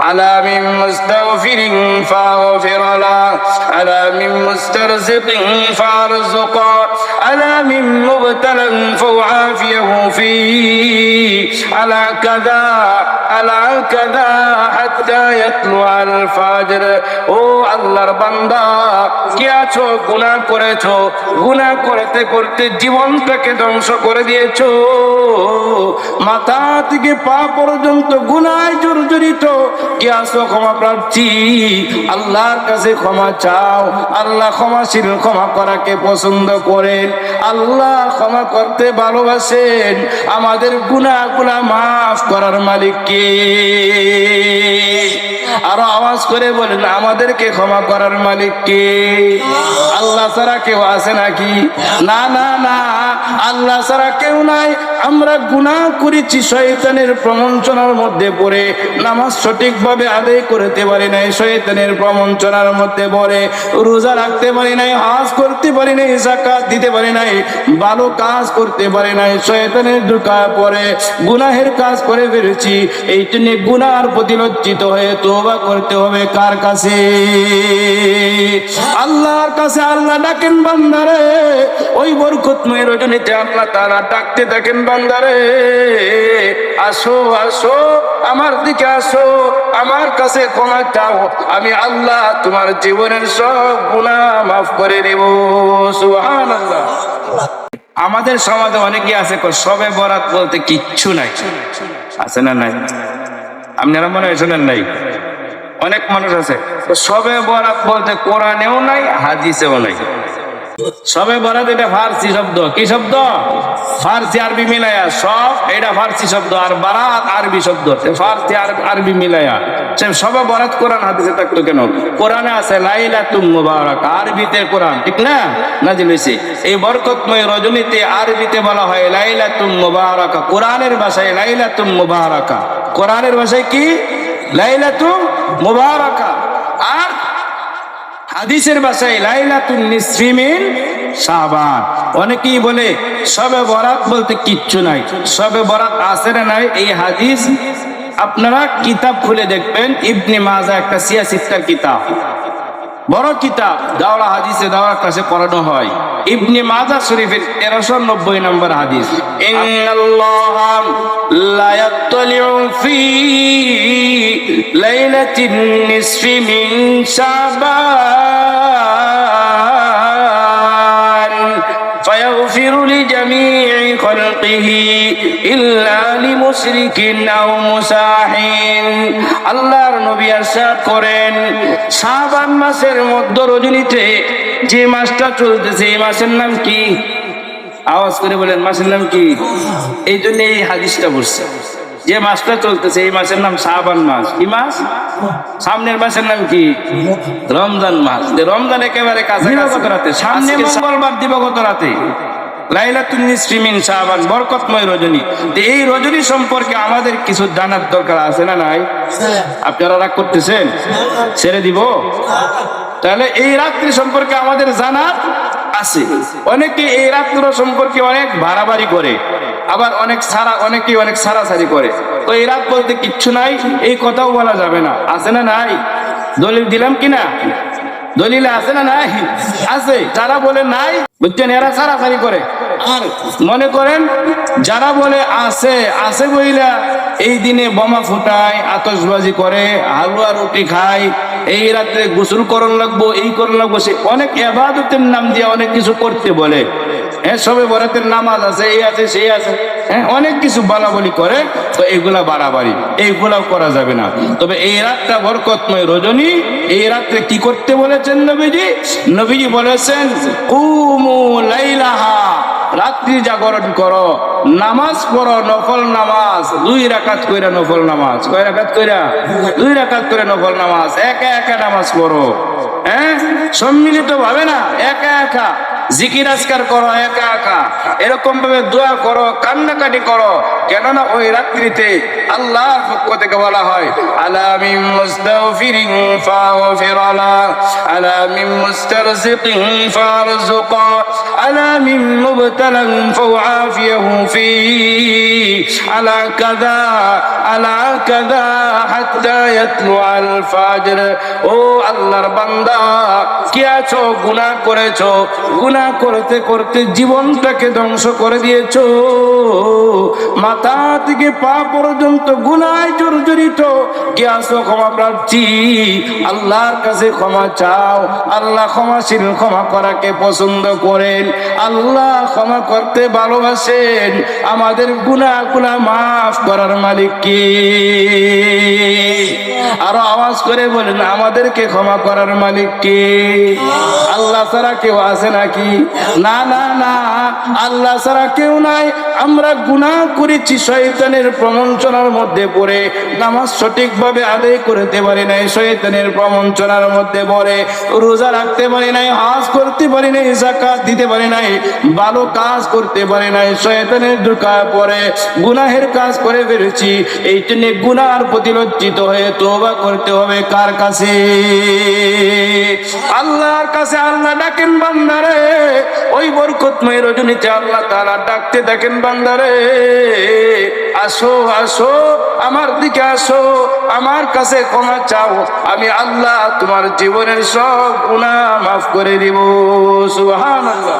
على من مستغفر فاغفر له على من مسترزق فارزقه على من مبتلى فاعافيه فيه على كذا حتى يطلع الفجر ও আল্লাহর বান্দা কি আছো গুনাহ করেছো গুনাহ করতে করতে জীবনটাকে ধ্বংস করে দিয়েছো মাথা থেকে পা পর্যন্ত গুনাহে জর্জরিত কি আছো ক্ষমা প্রার্থী আল্লাহর কাছে ক্ষমা চাও আল্লাহ ক্ষমাশীল ক্ষমা করাকে পছন্দ করেন আল্লাহ ক্ষমা করতে ভালোবাসেন আমাদের গুনাহগুলো মাফ করার মালিক কে আরো আওয়াজ করে বলেন আমাদেরকে ক্ষমা করার মালিক কে আল্লাহ ছাড়া কেউ আছে নাকি না না না আল্লাহ ছাড়া কেউ নাই আমরা গুনাহ করেছি শয়তানের প্রবঞ্চনার মধ্যে পড়ে নামাজ সঠিকভাবে আদায় করতে পারি নাই শয়তানের প্রবঞ্চনার মধ্যে পড়ে রোজা রাখতে পারি নাই হজ করতে পারি নাই যাকাত দিতে পারি নাই ভালো কাজ করতে পারি নাই শয়তানের ধোঁকায় পড়ে গুনাহের কাজ করে ফেলেছি এই জন্য গুনাহর প্রতি লজ্জিত হয়ে তওবা করতে হবে কার কাছে আল্লাহর কাছে আল্লাহ ডাকেন বান্দারে ওই বরকতময় রজনীতে আল্লাহ তাআলা ডাকতে থাকেন বান্দারে আসো আসো আমার দিকে আসো আমার কাছে ক্ষমা চাও আমি আল্লাহ তোমার জীবনের সব গুনাহ মাফ করে দেব সুবহানাল্লাহ আমাদের সমাজে অনেকে আছে সবে বরাত বলতে কিচ্ছু নাই আছে না নাই আপনারা মনে হয় শোনেন নাই অনেক মানুষ আছে সবে বরাত বলতে কোরআনেও নাই হাদিসেও নাই সবে বরাত এটা ফার্সি শব্দ কি শব্দ ফার্সি আরবি মিলায়া সব এটা ফার্সি শব্দ আর বারাত আরবি শব্দ ফার্সি আরবি মিলায়া সবে বরাত কোরআন হাদিসে থাকতো কেন কোরআনে আছে লাইলাতুম মুবারাকা আরবিতে কোরআন ঠিক না নাজিল হয়েছে এই বরকতময় রজনীতে আরবিতে বলা হয় লাইলাতুম মুবারাকা কোরআনের ভাষায় লাইলাতুম মুবারাকা কোরআনের ভাষায় কি লাইলাতুম মুবারাকা আর হাদিসের ভাষায় লাইলাতুন নিসফি মিন শাবান অনেকেই বলে শবে বরাত বলতে কিচ্ছু নাই শবে বরাত আছে না নাই এই হাদিস আপনারা কিতাব খুলে দেখবেন ইবনে মাজাহ একটা সিয়াসিত্তার কিতাব বড় কিতাব দাওরা হাদিসে দাওরা ক্লাসে পড়ানো হয় ইবনে মাজাহ শরীফের 1390 নম্বর হাদিস ইন্নাল্লাহা লা ইয়াত্তালিউ ফি লাইলাতিন নিসফি মিন শাবান ফায়াগফিরু লিজামি'i খালকিহি ইল্লা লিমুশরিকিন আও মুসাহিন আল্লাহর নবী ইরশাদ করেন শাবান মাসের মধ্য রজনীতে যে মাসটা চলতেছে এই মাসের নাম কি আওয়াজ করে বলেন মাসের নাম কি এই জন্য এই হাদিসটা বলছে যে মাসটা চলতেছে এই মাসের নাম শাবান মাস কি মাস সামনের মাসের নাম কি রমজান মাস রমজান একেবারে কাছাকাছি রাতে সামনে মঙ্গলবার দিবাগত রাতে লাইলাতুন নিসফি মিন শাবান বরকতময় রজনী এই রজনী সম্পর্কে আমাদের কিছু জানার দরকার আছে না নাই আপনারা রাগ করতেছেন ছেড়ে দিব তাহলে এই রাত্রি সম্পর্কে আমাদের জানার আছে অনেকে এই রাত্রি সম্পর্কে অনেক বাড়াবাড়ি করে আবার অনেকে অনেক সারাসারি করে তো এই রাত বলতে কিচ্ছু নাই এই কথাও বলা যাবে না আছে না নাই দলিল দিলাম কিনা দলিল আছে না নাই আছে যারা বলে নাই বুঝছেন এরা সারাসারি করে আর মনে করেন যারা বলে আছে বইলা এই দিনে বোমা ফুটায় আতশবাজি করে হালুয়া রুটি খায় এই রাত্রে গোসল করন লাগবো এই করন লাগবো সে অনেক ইবাদতের নাম দিয়ে অনেক কিছু করতে বলে সবে বরাতের নামাজ আছে এই আছে সেই আছে অনেক কিছু বলাবলি করে তো এগুলা বাড়াবাড়ি এইগুলাও করা যাবে না তবে এই রাতটা বরকতময় রজনী এই রাত্রে কি করতে বলেছেন নবীজি বলেছেন কুমু লাইলাহা রাত্রি জাগরণ করো নামাজ পড়ো নফল নামাজ 2 রাকাত কইরা নফল নামাজ কয় রাকাত কইরা 2 রাকাত করে নফল নামাজ একা একা নামাজ পড়ো সম্মিলিত ভাবে না একা একা জিকির আজকার করো একা একা এরকম ভাবে দোয়া করো কান্নাকাটি করো কেননা ওই রাত্রিতে আল্লাহর পক্ষ থেকে বলা হয় আলা মিন মুস্তাগফিরিন ফাগফির লা আলা মিন মুস্তারজিকিন ফারজুকা على من مبتلى فأعافيه فيه على كذا حتى يطلع الفجر ও আল্লাহর বান্দা কি আছো গুনাহ করেছো গুনাহ করতে করতে জীবনটাকে ধ্বংস করে দিয়েছো মাথা থেকে পা পর্যন্ত গুনাহে জর্জরিত কি আছো ক্ষমা প্রার্থী আল্লাহর কাছে ক্ষমা চাও আল্লাহ ক্ষমাশীল ক্ষমা করাকে পছন্দ করেন আল্লাহ ক্ষমা করতে ভালোবাসেন আমাদের গুনাহগুলো মাফ করার মালিক কে আরো আওয়াজ করে বলেন আমাদেরকে ক্ষমা করার মালিক কে আল্লাহ ছাড়া কেউ আছে নাকি না না না আল্লাহ ছাড়া কেউ নাই আমরা গুনাহ করেছি শয়তানের প্রবঞ্চনার মধ্যে পড়ে নামাজ সঠিকভাবে আদায় করতে পারি নাই শয়তানের প্রবঞ্চনার মধ্যে পড়ে রোজা রাখতে পারি নাই হজ করতে পারি নাই যাকাত দিতে পারি নাই ভালো কাজ করতে পারি নাই শয়তানের ধোঁকায় পড়ে গুনাহের কাজ করে ফেলেছি এই জন্য গুনার প্রতি লজ্জিত হয়ে তওবা করতে হবে কার কাছে আল্লাহর কাছে আল্লাহ ডাকেন বান্দারে ওই বরকতময় রজনীতে আল্লাহ তাআলা ডাকতে থাকেন বান্দারে আসো আসো আমার দিকে আসো আমার কাছে ক্ষমা চাও আমি আল্লাহ তোমার জীবনের সব গুনাহ মাফ করে দিব সুবহানাল্লাহ